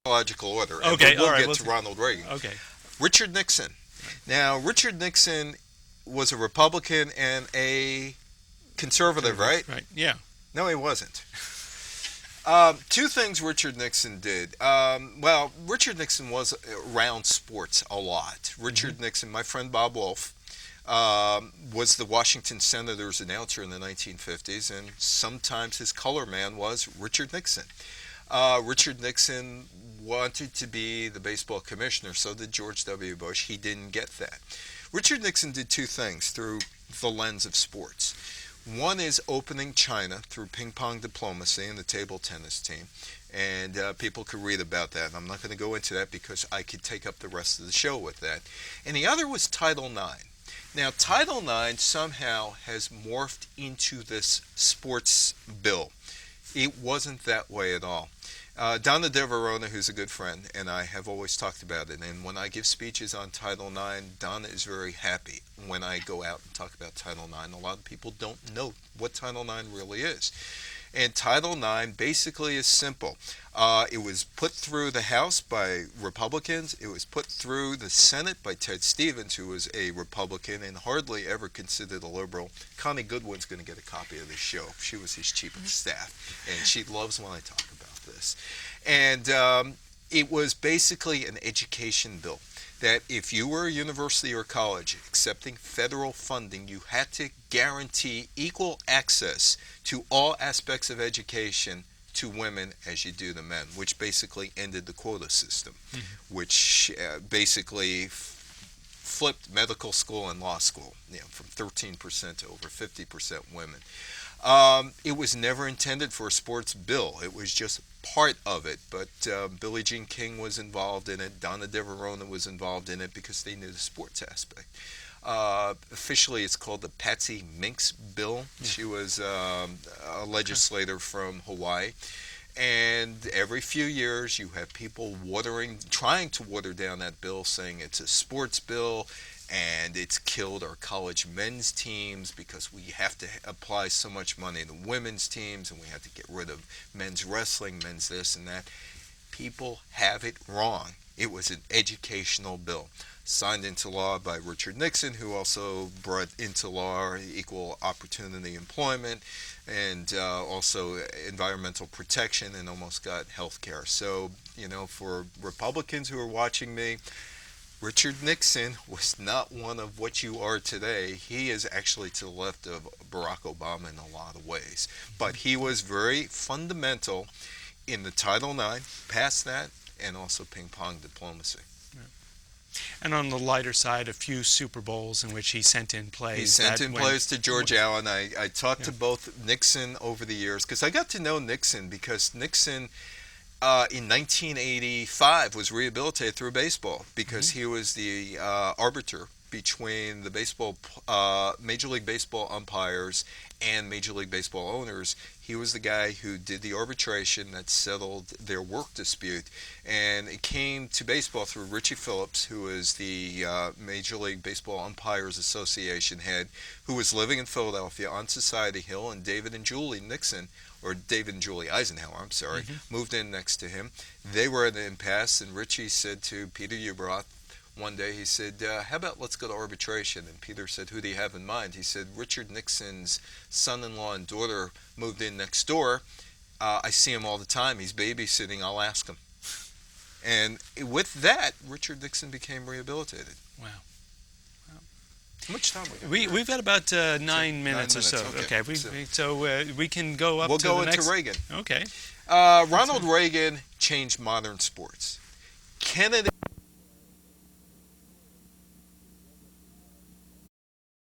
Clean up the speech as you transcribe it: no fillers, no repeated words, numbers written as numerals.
chronological order. Okay, We'll all right. get to Ronald Reagan. Okay. Richard Nixon. Now, Richard Nixon was a Republican and a conservative, right? Right. Yeah. No, he wasn't. Two things Richard Nixon did. Richard Nixon was around sports a lot. Richard Nixon, my friend Bob Wolf, was the Washington Senators announcer in the 1950s, and sometimes his color man was Richard Nixon. Richard Nixon wanted to be the baseball commissioner, so did George W. Bush. He didn't get that. Richard Nixon did two things through the lens of sports. One is opening China through ping pong diplomacy and the table tennis team. And people could read about that. I'm not going to go into that because I could take up the rest of the show with that. And the other was Title IX. Now, Title IX somehow has morphed into this sports bill. It wasn't that way at all. Donna DeVerona, who's a good friend, and I have always talked about it. And when I give speeches on Title IX, Donna is very happy when I go out and talk about Title IX. A lot of people don't know what Title IX really is. And Title IX basically is simple. It was put through the House by Republicans. It was put through the Senate by Ted Stevens, who was a Republican and hardly ever considered a liberal. Connie Goodwin's going to get a copy of this show. She was his chief of staff, and she loves when I talk about this. And it was basically an education bill that if you were a university or college accepting federal funding, you had to guarantee equal access to all aspects of education to women as you do to men, which basically ended the quota system, which basically flipped medical school and law school, from 13% to over 50% women. It was never intended for a sports bill. It was just part of it, but Billie Jean King was involved in it. Donna DeVerona was involved in it because they knew the sports aspect. Officially, it's called the Patsy Minks Bill. She was a legislator from Hawaii. And every few years, you have people trying to water down that bill, saying it's a sports bill, and it's killed our college men's teams because we have to apply so much money to women's teams, and we have to get rid of men's wrestling, men's this and that. People have it wrong. It was an educational bill signed into law by Richard Nixon, who also brought into law equal opportunity employment and also environmental protection, and almost got health care. So, for Republicans who are watching me, Richard Nixon was not one of what you are today. He is actually to the left of Barack Obama in a lot of ways. But he was very fundamental in the Title IX, past that, and also ping pong diplomacy. And on the lighter side, a few Super Bowls in which he sent in plays. He sent in plays to George Allen. I talked to both Nixon over the years because I got to know Nixon because Nixon in 1985 was rehabilitated through baseball because he was the arbiter between the Major League Baseball umpires and Major League Baseball owners. He was the guy who did the arbitration that settled their work dispute, and it came to baseball through Richie Phillips, who was the Major League Baseball Umpires Association head, who was living in Philadelphia on Society Hill, and David and Julie Eisenhower, moved in next to him. They were at an impasse, and Richie said to Peter Ueberroth, one day he said, how about let's go to arbitration? And Peter said, who do you have in mind? He said, Richard Nixon's son-in-law and daughter moved in next door. I see him all the time. He's babysitting. I'll ask him. And with that, Richard Nixon became rehabilitated. Wow. How much time we got? We've got about 9 minutes or so. Okay. We can go up to the next. We'll go into Reagan. Okay. Ronald Reagan changed modern sports. Kennedy